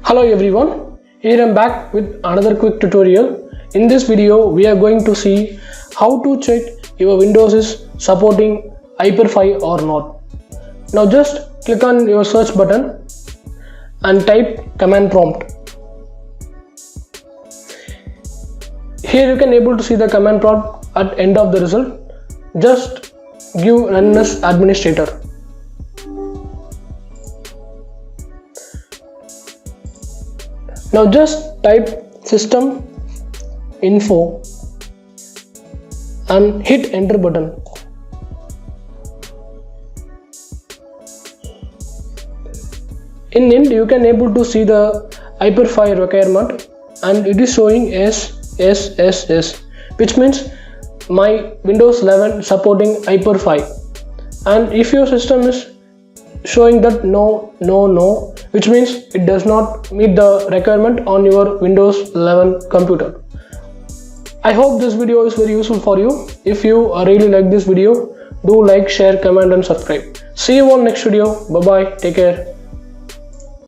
Hello everyone, here I am back with another quick tutorial. In this video we are going to see how to check your Windows is supporting Hyper-v or not. Now just click on your search button and type command prompt. Here you can able to see the command prompt at end of the result. Just give run as administrator. Now just type system info and hit enter button. In end you can able to see the Hyper-v requirement and it is showing S, which means my Windows 11 supporting Hyper-v, and if your system is showing that no, which means it does not meet the requirement on your Windows 11 computer. I hope this video is very useful for you. If you really like this video, do like, share, comment and subscribe. See you on next video. Bye bye. Take care.